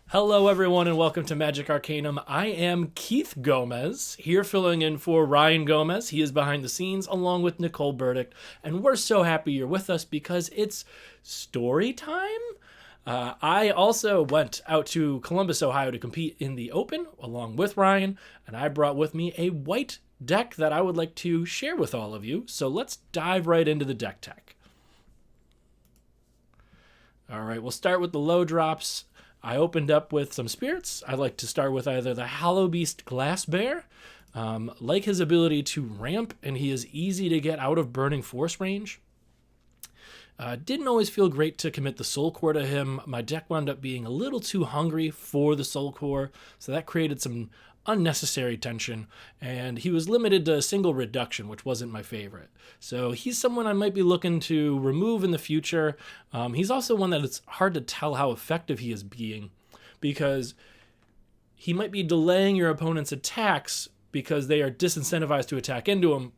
Hello everyone and welcome to Magic Arcanum. I am Keith Gomez, here filling in for Ryan Gomez. He is behind the scenes along with Nicole Burdick, and we're so happy you're with us because it's story time. I also went out to Columbus, Ohio to compete in the Open along with Ryan, and I brought with me a white deck that I would like to share with all of you. So let's dive right into the deck tech. All right, we'll start with the low drops. I opened up with some spirits. I like to start with either the Hollow Beast Glass Bear. Like his ability to ramp, and he is easy to get out of Burning Force range. Didn't always feel great to commit the Soul Core to him. My deck wound up being a little too hungry for the Soul Core, so that created some unnecessary tension, and he was limited to a single reduction, which wasn't my favorite. So he's someone I might be looking to remove in the future. He's also one that it's hard to tell how effective he is being, because he might be delaying your opponent's attacks because they are disincentivized to attack into him,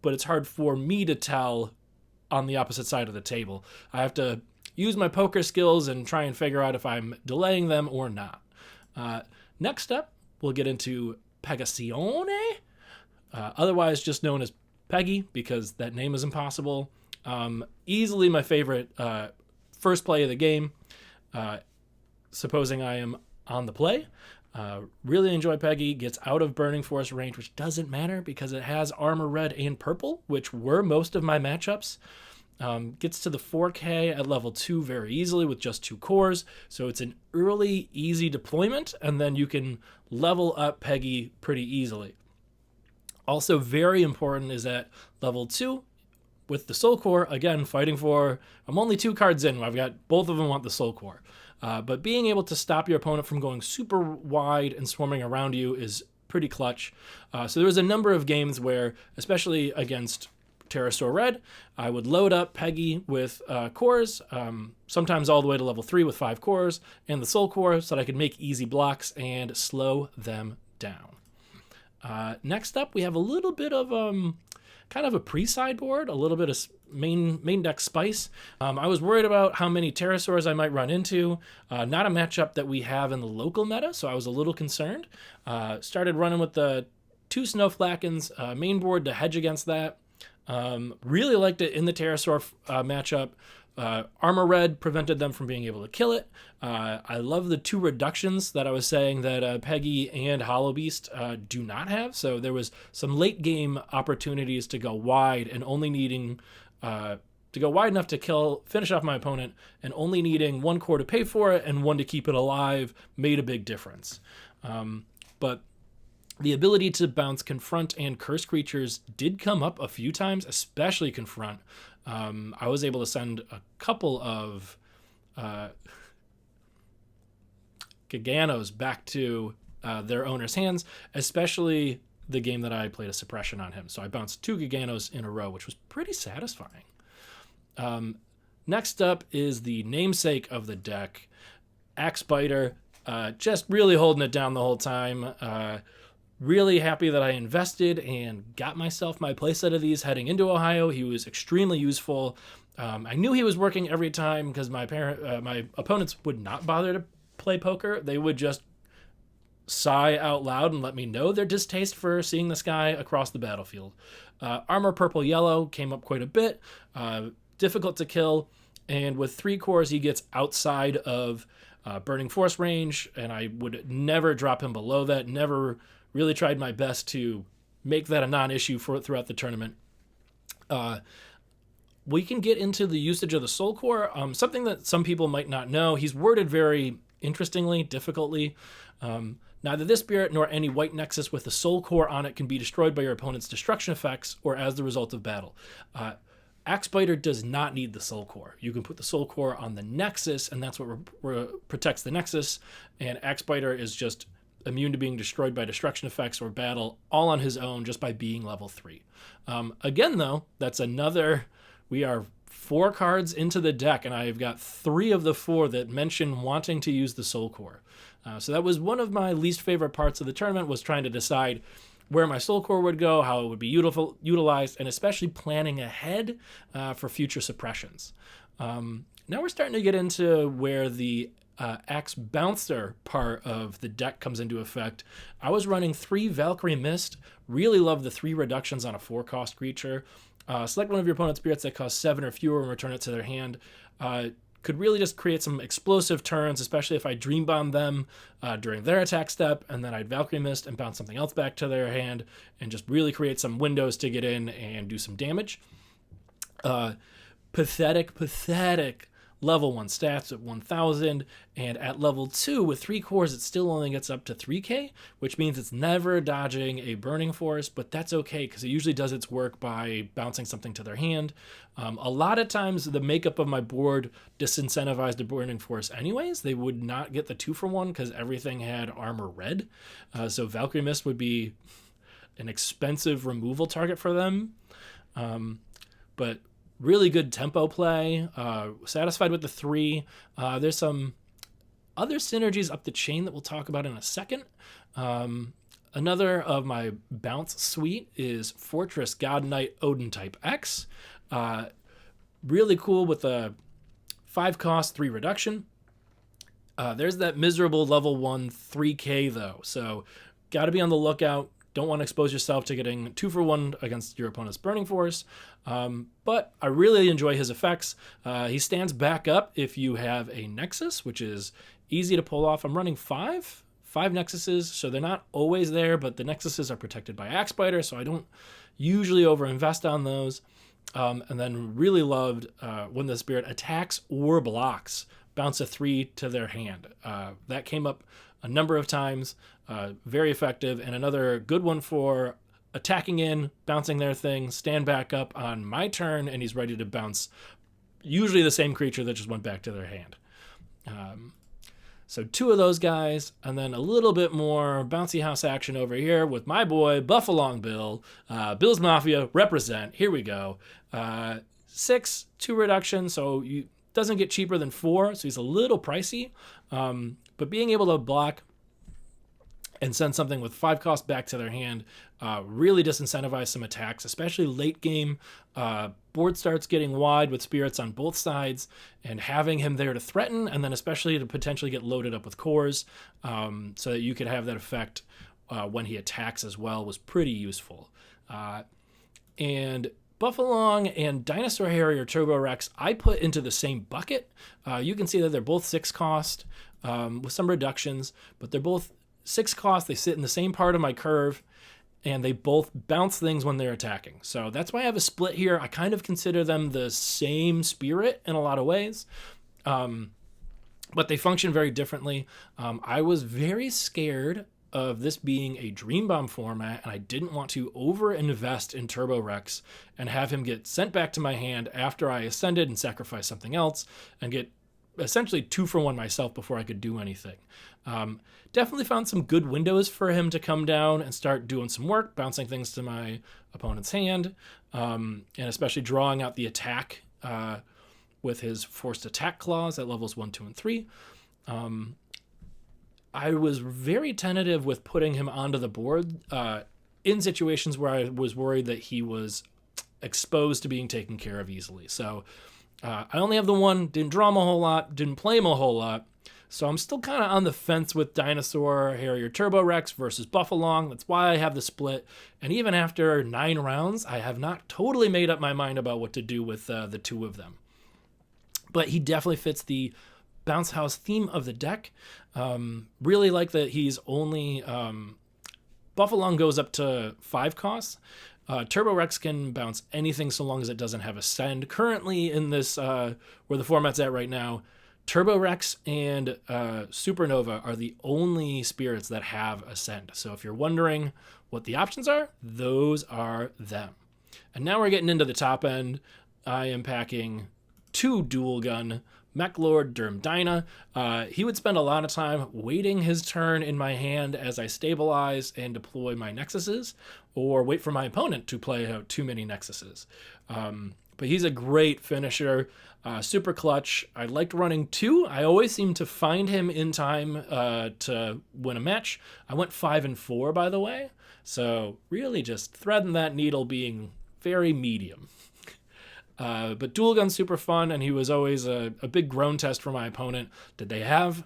but it's hard for me to tell on the opposite side of the table. I have to use my poker skills and try and figure out if I'm delaying them or not. Next up, we'll get into Pegasione, otherwise just known as Peggy because that name is impossible. Easily my favorite first play of the game, supposing I am on the play. Really enjoy Peggy. Gets out of Burning Force range, which doesn't matter because it has armor red and purple, which were most of my matchups. Gets to the 4K at level 2 very easily with just 2 cores, so it's an early, easy deployment, and then you can level up Peggy pretty easily. Also very important is at level 2, with the Soul Core, again, fighting for... I'm only 2 cards in, I've got both of them want the Soul Core. But being able to stop your opponent from going super wide and swarming around you is pretty clutch. So there was a number of games where, especially against Pterosaur Red, I would load up Peggy with cores, sometimes all the way to level 3 with 5 cores, and the Soul Core so that I could make easy blocks and slow them down. Next up, we have a little bit of kind of a pre-sideboard, a little bit of main deck spice. I was worried about how many Pterosaurs I might run into. Not a matchup that we have in the local meta, so I was a little concerned. Started running with the 2 Snowflakens main board to hedge against that. Really liked it in the Pterosaur matchup. Armor red prevented them from being able to kill it. I love the 2 reductions that I was saying that Peggy and Hollow Beast do not have. So there was some late game opportunities to go wide and only needing to go wide enough to finish off my opponent, and only needing 1 core to pay for it and 1 to keep it alive made a big difference. But the ability to bounce Confront and Curse creatures did come up a few times, especially Confront. I was able to send a couple of Giganos back to their owner's hands, especially the game that I played a suppression on him. So I bounced 2 Giganos in a row, which was pretty satisfying. Next up is the namesake of the deck, Axebiter. Just really holding it down the whole time. Really happy that I invested and got myself my playset of these heading into Ohio. He was extremely useful. I knew he was working every time because my opponents would not bother to play poker. They would just sigh out loud and let me know their distaste for seeing this guy across the battlefield. Armor purple yellow came up quite a bit. Difficult to kill, and with 3 cores he gets outside of Burning Force range, and I would never drop him below that. Never really tried my best to make that a non-issue throughout the tournament. We can get into the usage of the Soul Core, something that some people might not know. He's worded very interestingly, difficultly. Neither this spirit nor any white Nexus with the Soul Core on it can be destroyed by your opponent's destruction effects or as the result of battle. Axebiter does not need the Soul Core. You can put the Soul Core on the Nexus, and that's what protects the Nexus, and Axebiter is just immune to being destroyed by destruction effects or battle all on his own just by being level 3. Again, though, that's another... We are 4 cards into the deck, and I've got 3 of the 4 that mention wanting to use the Soul Core. So that was one of my least favorite parts of the tournament, was trying to decide where my soul core would go, how it would be utilized, and especially planning ahead for future suppressions. Now we're starting to get into where the Axebouncer part of the deck comes into effect. I was running 3 Valkyrie Mist. Really love the 3 reductions on a 4-cost creature. Select one of your opponent's spirits that cost 7 or fewer and return it to their hand. Could really just create some explosive turns, especially if I Dream Bomb them during their attack step, and then I'd Valkyrie Mist and bounce something else back to their hand, and just really create some windows to get in and do some damage. Pathetic level 1 stats at 1000, and at level 2 with 3 cores it still only gets up to 3k, which means it's never dodging a Burning Force, but that's okay because it usually does its work by bouncing something to their hand. A lot of times the makeup of my board disincentivized a Burning Force anyways. They would not get the 2-for-1 because everything had armor red, so Valkyrie Mist would be an expensive removal target for them. But really good tempo play, satisfied with the 3. There's some other synergies up the chain that we'll talk about in a second. Another of my bounce suite is Fortress God Knight Odin Type X. Really cool with a 5 cost, 3 reduction. There's that miserable level 1 3k though, so got to be on the lookout. Don't want to expose yourself to getting 2-for-1 against your opponent's Burning Force. But I really enjoy his effects. He stands back up if you have a Nexus, which is easy to pull off. I'm running 5 Nexuses, so they're not always there, but the Nexuses are protected by Axebouncer, so I don't usually overinvest on those. And then really loved when the spirit attacks or blocks, bounce a 3 to their hand. That came up a number of times, very effective, and another good one for attacking in, bouncing their thing, stand back up on my turn, and he's ready to bounce usually the same creature that just went back to their hand. So 2 of those guys, and then a little bit more bouncy house action over here with my boy Buffalong Bill. Bill's Mafia, represent. Here we go. 6, 2 reduction, so you doesn't get cheaper than 4, so he's a little pricey. But being able to block and send something with 5 cost back to their hand really disincentivize some attacks, especially late game. Board starts getting wide with spirits on both sides, and having him there to threaten, and then especially to potentially get loaded up with cores so that you could have that effect when he attacks as well was pretty useful. And Buffalong and Dinosaur Harrier Turbo Rex I put into the same bucket. You can see that they're both 6 cost with some reductions, but they're both 6 cost. They sit in the same part of my curve, and they both bounce things when they're attacking. So that's why I have a split here. I kind of consider them the same spirit in a lot of ways, but they function very differently. I was very scared of this being a Dream Bomb format, and I didn't want to over-invest in Turbo Rex and have him get sent back to my hand after I ascended and sacrificed something else and get essentially 2-for-1 myself before I could do anything. Definitely found some good windows for him to come down and start doing some work, bouncing things to my opponent's hand, and especially drawing out the attack with his forced attack clause at levels 1, 2, and 3. I was very tentative with putting him onto the board in situations where I was worried that he was exposed to being taken care of easily. So I only have the 1, didn't draw him a whole lot, didn't play him a whole lot. So I'm still kind of on the fence with Dinosaur Harrier Turbo Rex versus Buffalong. That's why I have the split. And even after 9 rounds, I have not totally made up my mind about what to do with the 2 of them. But he definitely fits the bounce house theme of the deck. Really like that he's only... Buffalong goes up to 5 costs. Turbo Rex can bounce anything so long as it doesn't have Ascend. Currently in this, where the format's at right now, Turbo Rex and Supernova are the only spirits that have Ascend. So if you're wondering what the options are, those are them. And now we're getting into the top end. I am packing 2 dual gun Mech Lord Dermdyna. He would spend a lot of time waiting his turn in my hand as I stabilize and deploy my Nexuses, or wait for my opponent to play out too many Nexuses. But he's a great finisher, super clutch. I liked running 2. I always seem to find him in time to win a match. I went 5 and 4, by the way. So really just threading that needle, being very medium. But dual gun's super fun, and he was always a big groan test for my opponent. Did they have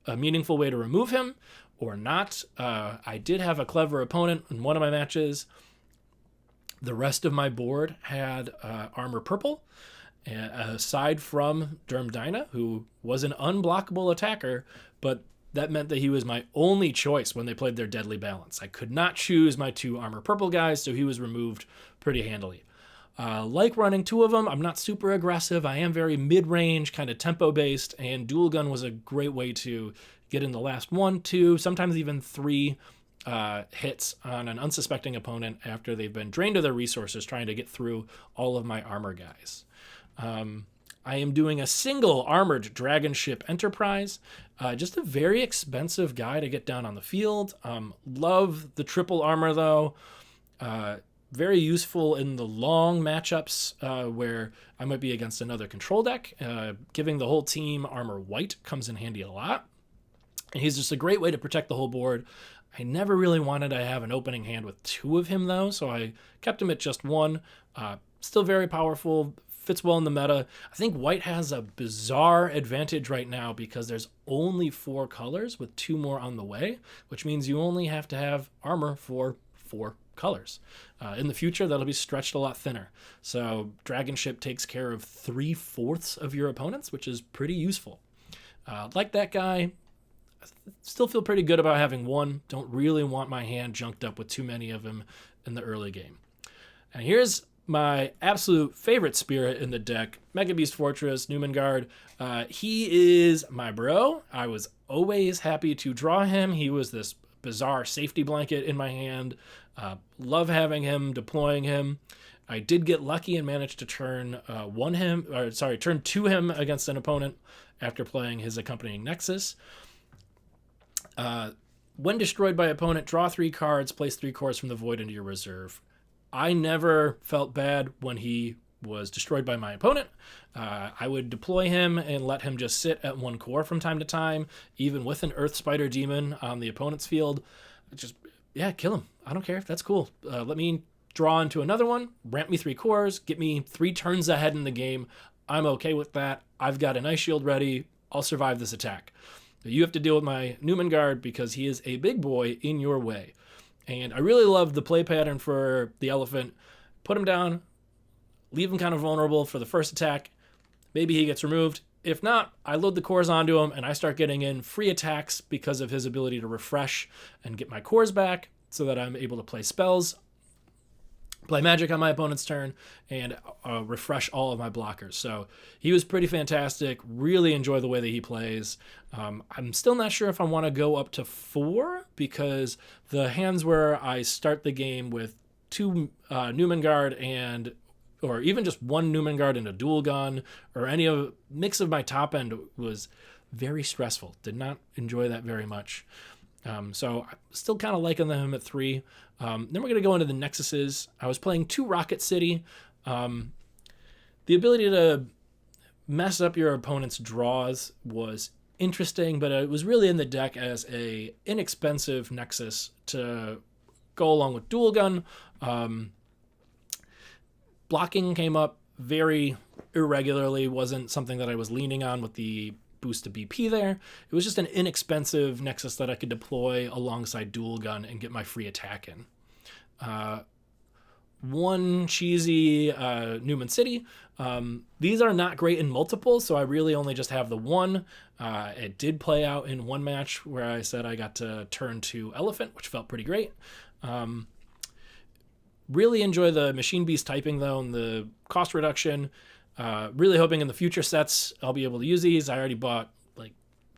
a meaningful way to remove him or not? I did have a clever opponent in one of my matches. The rest of my board had armor purple, aside from Derm Dyna, who was an unblockable attacker, but that meant that he was my only choice when they played their deadly balance. I could not choose my 2 armor purple guys, so he was removed pretty handily. Like running 2 of them. I'm not super aggressive. I am very mid-range, kind of tempo-based, and dual gun was a great way to get in the last 1, 2, sometimes even 3 hits on an unsuspecting opponent after they've been drained of their resources trying to get through all of my armor guys. I am doing a single armored dragon ship Enterprise, just a very expensive guy to get down on the field. Love the triple armor though. Very useful in the long matchups where I might be against another control deck. Giving the whole team armor white comes in handy a lot. And he's just a great way to protect the whole board. I never really wanted to have an opening hand with 2 of him though, so I kept him at just 1. Still very powerful, fits well in the meta. I think white has a bizarre advantage right now because there's only 4 colors with 2 more on the way, which means you only have to have armor for 4 colors. In the future, that'll be stretched a lot thinner. So Dragon Ship takes care of 3/4 of your opponents, which is pretty useful. Like that guy, still feel pretty good about having 1. Don't really want my hand junked up with too many of them in the early game. And here's my absolute favorite spirit in the deck, Mega Beast Fortress, Newman Guard. He is my bro. I was always happy to draw him. He was this bizarre safety blanket in my hand. Love having him, deploying him. I did get lucky and managed to turn 2 him against an opponent after playing his accompanying Nexus. When destroyed by opponent, draw 3 cards, place 3 cores from the void into your reserve. I never felt bad when he was destroyed by my opponent. I would deploy him and let him just sit at 1 core from time to time, even with an Earth Spider Demon on the opponent's field. Just, kill him. I don't care. That's cool. Let me draw into another one, ramp me 3 cores, get me 3 turns ahead in the game. I'm okay with that. I've got an Ice Shield ready. I'll survive this attack. You have to deal with my Newman Guard because he is a big boy in your way. And I really love the play pattern for the elephant. Put him down, leave him kind of vulnerable for the first attack. Maybe he gets removed. If not, I load the cores onto him and I start getting in free attacks because of his ability to refresh and get my cores back so that I'm able to play spells, play magic on my opponent's turn, and refresh all of my blockers. So he was pretty fantastic. Really enjoy the way that he plays. I'm still not sure if I want to go up to 4 because the hands where I start the game with 2 Newman Guard or even just 1 Newman Guard and a dual gun, or any of mix of my top end was very stressful. Did not enjoy that very much. So I'm still kind of liking them at 3. Then we're going to go into the Nexuses. I was playing 2 Rocket City. The ability to mess up your opponent's draws was interesting, but it was really in the deck as a inexpensive Nexus to go along with dual gun. Blocking came up very irregularly, wasn't something that I was leaning on with the boost to BP there. It was just an inexpensive Nexus that I could deploy alongside dual gun and get my free attack in. 1 cheesy Newman City. These are not great in multiples, so I really only just have the 1. It did play out in 1 match where I said I got to turn 2 Elephant, which felt pretty great. Really enjoy the Machine Beast typing, though, and the cost reduction. Really hoping in the future sets I'll be able to use these. I already bought like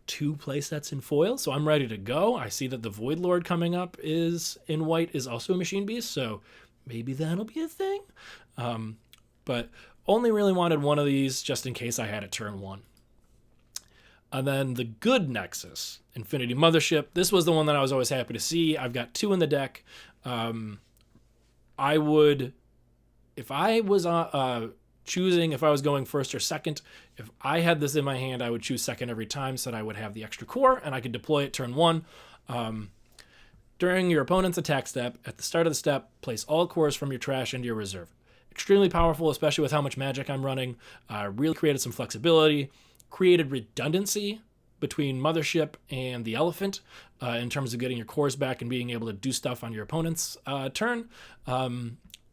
2 play sets in foil, so I'm ready to go. I see that the Void Lord coming up is in white is also a Machine Beast, so maybe that'll be a thing. But only really wanted 1 of these just in case I had it turn 1. And then the good Nexus, Infinity Mothership. This was the one that I was always happy to see. I've got 2 in the deck. I would, if I was choosing if I was going first or second. If I had this in my hand, I would choose second every time so that I would have the extra core and I could deploy it turn 1. During your opponent's attack step, at the start of the step, place all cores from your trash into your reserve. Extremely powerful, especially with how much magic I'm running. Really created some flexibility, created redundancy between Mothership and the Elephant in terms of getting your cores back and being able to do stuff on your opponent's turn.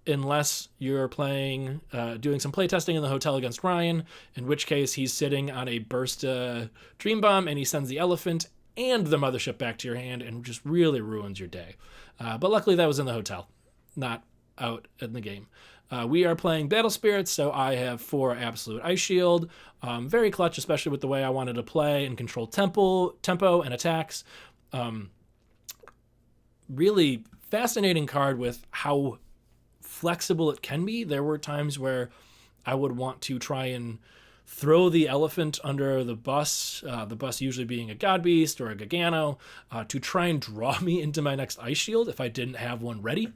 Unless you're playing, doing some playtesting in the hotel against Ryan, in which case he's sitting on a burst Dream Bomb and he sends the Elephant and the Mothership back to your hand and just really ruins your day. But luckily that was in the hotel, not out in the game. We are playing Battle Spirits, so I have 4 Absolute Ice Shield. Very clutch, especially with the way I wanted to play and control tempo and attacks. Really fascinating card with how flexible it can be. There were times where I would want to try and throw the Elephant under the bus usually being a God Beast or a Gagano, to try and draw me into my next Ice Shield if I didn't have one ready.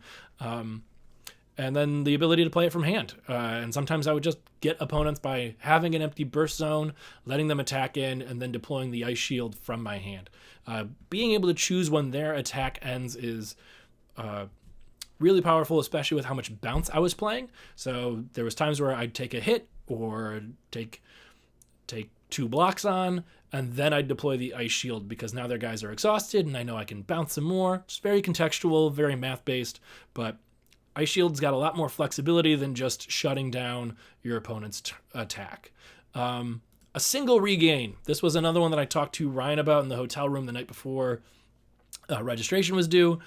And then the ability to play it from hand. And sometimes I would just get opponents by having an empty burst zone, letting them attack in, and then deploying the Ice Shield from my hand. Being able to choose when their attack ends is really powerful, especially with how much bounce I was playing. So there was times where I'd take a hit or take 2 blocks on, and then I'd deploy the Ice Shield because now their guys are exhausted and I know I can bounce some more. It's very contextual, very math-based, but Ice Shield's got a lot more flexibility than just shutting down your opponent's attack. A single regain. This was another one that I talked to Ryan about in the hotel room the night before registration was due.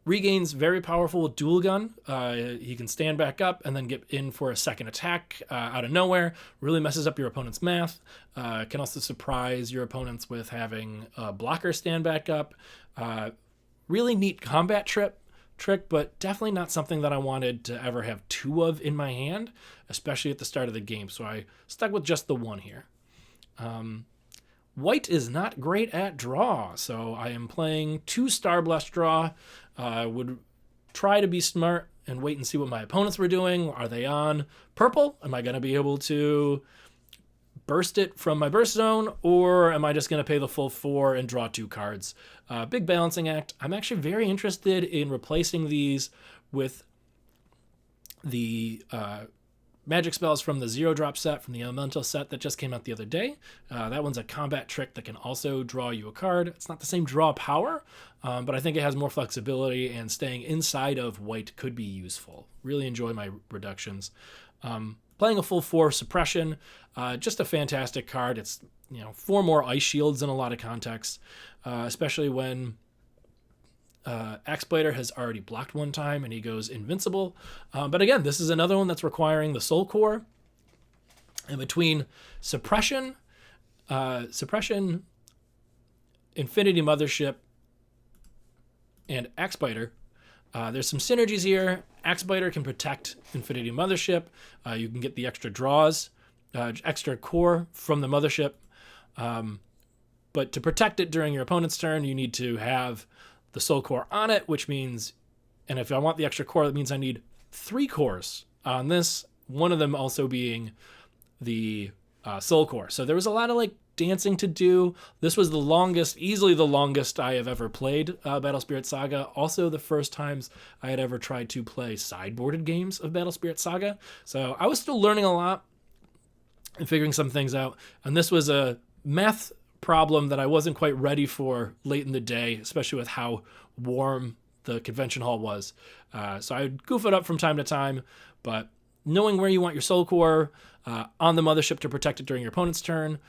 Regain's very powerful with dual gun. He can stand back up and then get in for a second attack out of nowhere. Really messes up your opponent's math. Can also surprise your opponents with having a blocker stand back up. Really neat combat trick, but definitely not something that I wanted to ever have 2 of in my hand, especially at the start of the game. So I stuck with just the 1 here. White is not great at draw, so I am playing 2 Star Blast draw. I would try to be smart and wait and see what my opponents were doing. Are they on purple? Am I going to be able to burst it from my burst zone, or am I just going to pay the full 4 and draw 2 cards? Big balancing act. I'm actually very interested in replacing these with the magic spells from the 0-drop set, from the elemental set that just came out the other day. That one's a combat trick that can also draw you a card. It's not the same draw power, but I think it has more flexibility, and staying inside of white could be useful. Really enjoy my reductions. Playing a full 4 suppression, just a fantastic card. It's 4 more Ice Shields in a lot of contexts, especially when Axebouncer has already blocked one time and he goes invincible. But again, this is another one that's requiring the Soul Core. And between suppression, Infinity Mothership, and Axebouncer, there's some synergies here. Axebouncer can protect Infinity Mothership. You can get the extra draws, extra core from the Mothership. But to protect it during your opponent's turn, you need to have the Soul Core on it, which means, and if I want the extra core, that means I need 3 cores on this, one of them also being the Soul Core. So there was a lot of dancing to do. This was the longest, easily the longest I have ever played Battle Spirits Saga. Also the first times I had ever tried to play sideboarded games of Battle Spirits Saga. So I was still learning a lot and figuring some things out. And this was a math problem that I wasn't quite ready for late in the day, especially with how warm the convention hall was. So I would goof it up from time to time, but knowing where you want your Soul Core on the Mothership to protect it during your opponent's turn,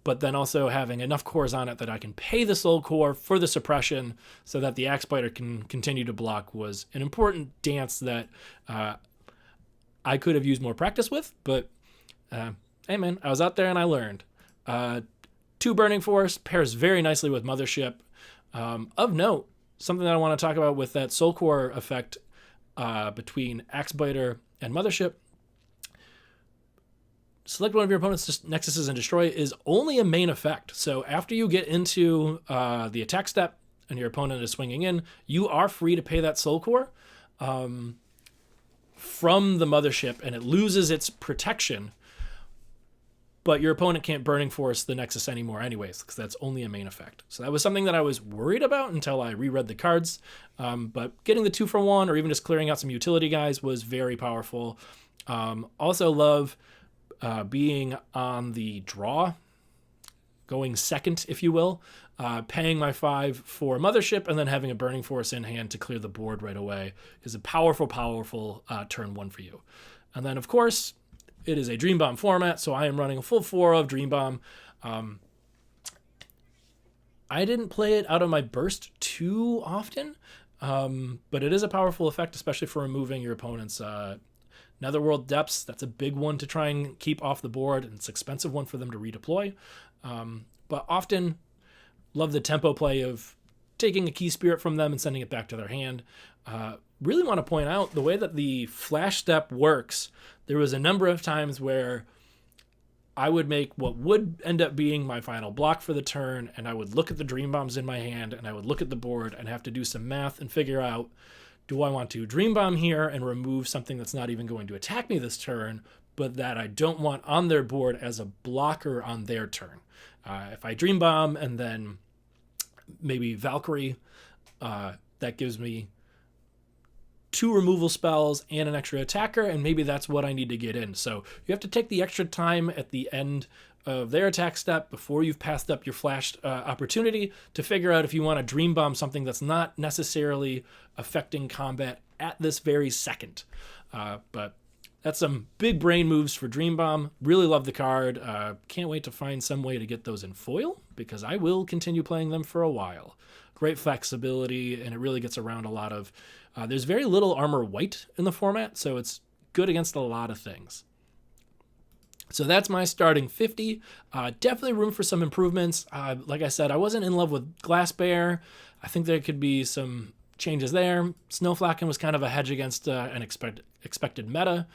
but then also having enough cores on it that I can pay the Soul Core for the suppression so that the Axebouncer can continue to block was an important dance that I could have used more practice with, but hey man, I was out there and I learned. 2 Burning Force pairs very nicely with Mothership. Of note, something that I want to talk about with that Soul Core effect between Axebouncer and Mothership. Select one of your opponent's Nexuses and destroy is only a main effect. So after you get into the attack step and your opponent is swinging in, you are free to pay that Soul Core. from the mothership and it loses its protection, but your opponent can't Burning Force the Nexus anymore anyways, because that's only a main effect. So that was something that I was worried about until I reread the cards. But getting the 2-for-1 or even just clearing out some utility guys was very powerful. Also love being on the draw, going second, if you will, paying my 5 for Mothership and then having a Burning Force in hand to clear the board right away is a powerful, powerful turn 1 for you. And then, of course, it is a Dream Bomb format, so I am running a full 4 of Dream Bomb. I didn't play it out of my burst too often, but it is a powerful effect, especially for removing your opponent's Netherworld Depths. That's a big one to try and keep off the board, and it's an expensive one for them to redeploy. But often love the tempo play of taking a Key Spirit from them and sending it back to their hand. Really want to point out the way that the flash step works. There was a number of times where I would make what would end up being my final block for the turn, and I would look at the Dream Bombs in my hand, and I would look at the board and have to do some math and figure out, do I want to Dream Bomb here and remove something that's not even going to attack me this turn, but that I don't want on their board as a blocker on their turn? If I Dream Bomb and then maybe Valkyrie, that gives me 2 removal spells and an extra attacker, and maybe that's what I need to get in. So you have to take the extra time at the end of their attack step before you've passed up your flash opportunity to figure out if you want to Dream Bomb something that's not necessarily affecting combat at this very second. But that's some big brain moves for Dream Bomb. Really love the card. Can't wait to find some way to get those in foil, because I will continue playing them for a while. Great flexibility, and it really gets around a lot of... there's very little armor white in the format, so it's good against a lot of things. So that's my starting 50. Definitely room for some improvements. Like I said, I wasn't in love with Glass Bear. I think there could be some changes there. Snowflakin was kind of a hedge against an expected meta.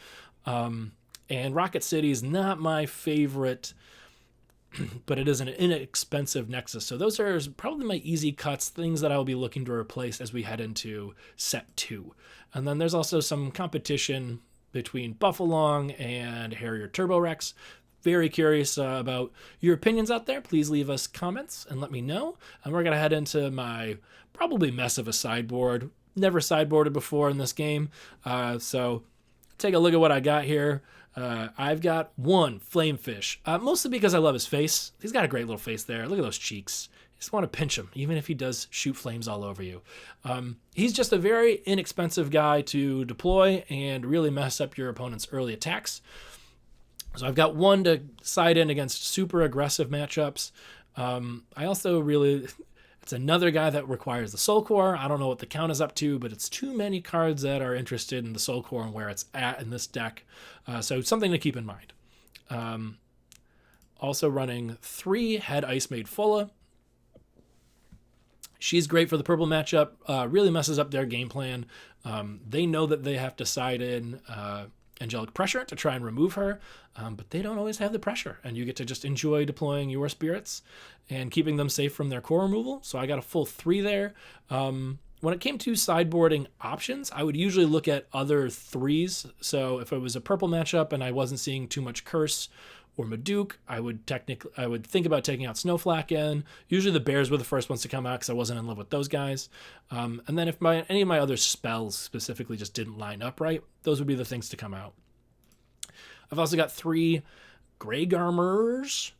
And Rocket City is not my favorite, but it is an inexpensive Nexus. So those are probably my easy cuts, things that I'll be looking to replace as we head into set 2. And then there's also some competition between Buffalong and Harrier Turbo Rex. Very curious about your opinions out there. Please leave us comments and let me know. And we're going to head into my probably mess of a sideboard. Never sideboarded before in this game. So take a look at what I got here. I've got 1 Flamefish, mostly because I love his face. He's got a great little face there. Look at those cheeks. You just want to pinch him, even if he does shoot flames all over you. He's just a very inexpensive guy to deploy and really mess up your opponent's early attacks. So I've got 1 to side in against super aggressive matchups. I also really... It's another guy that requires the Soul Core. I don't know what the count is up to, but it's too many cards that are interested in the Soul Core and where it's at in this deck. So something to keep in mind. Also running 3 Head Ice Maid Fulla. She's great for the purple matchup. Really messes up their game plan. They know that they have to side in Angelic Pressure to try and remove her, but they don't always have the pressure, and you get to just enjoy deploying your spirits and keeping them safe from their core removal. So I got a full 3 there. When it came to sideboarding options, I would usually look at other 3s. So if it was a purple matchup and I wasn't seeing too much Curse or Maduke, I would think about taking out Snowflakin. Usually the bears were the first ones to come out because I wasn't in love with those guys. And then if any of my other spells specifically just didn't line up right, those would be the things to come out. I've also got 3 Greygarmers.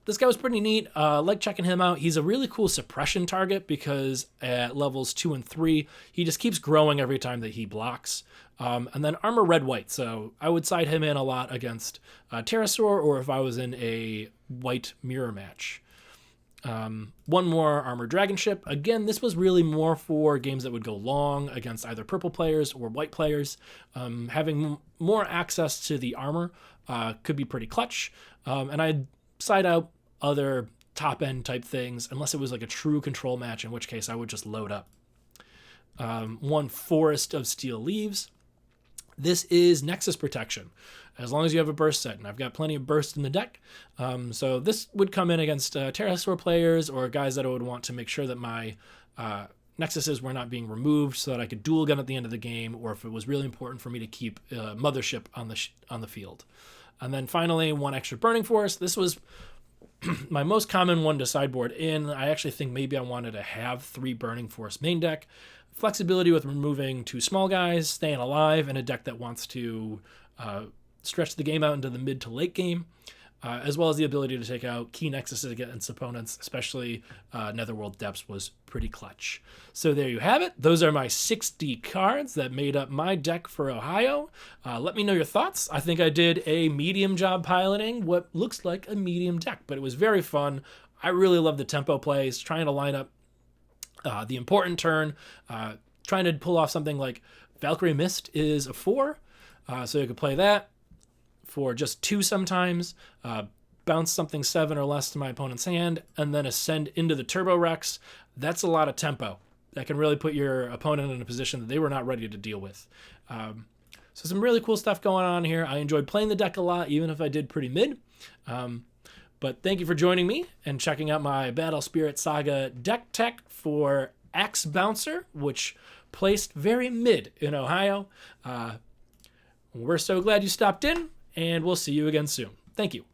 This guy was pretty neat. Like checking him out. He's a really cool suppression target because at levels 2 and 3, he just keeps growing every time that he blocks. And then armor red-white. So I would side him in a lot against Pterosaur, or if I was in a white mirror match. 1 more armor dragon ship. Again, this was really more for games that would go long against either purple players or white players. Having more access to the armor could be pretty clutch. And I'd side out other top-end type things, unless it was like a true control match, in which case I would just load up. 1 Forest of Steel Leaves. This is Nexus protection, as long as you have a burst set, and I've got plenty of burst in the deck. So this would come in against Pterosaur players or guys that would want to make sure that my Nexuses were not being removed so that I could dual gun at the end of the game, or if it was really important for me to keep Mothership on the field. And then finally, 1 extra Burning Force. This was my most common one to sideboard in. I actually think maybe I wanted to have 3 Burning Force main deck. Flexibility with removing 2 small guys, staying alive, and a deck that wants to stretch the game out into the mid to late game, as well as the ability to take out key Nexuses against opponents, especially Netherworld Depths was pretty clutch. So there you have it. Those are my 60 cards that made up my deck for Ohio. Let me know your thoughts. I think I did a medium job piloting what looks like a medium deck, but it was very fun. I really love the tempo plays, trying to line up the important turn, trying to pull off something like Valkyrie Mist is a 4, so you could play that for just 2 sometimes, bounce something 7 or less to my opponent's hand, and then ascend into the Turbo Rex. That's a lot of tempo. That can really put your opponent in a position that they were not ready to deal with. So some really cool stuff going on here. I enjoyed playing the deck a lot, even if I did pretty mid. But thank you for joining me and checking out my Battle Spirits Saga deck tech for Axebouncer, which placed very mid in Ohio. We're so glad you stopped in, and we'll see you again soon. Thank you.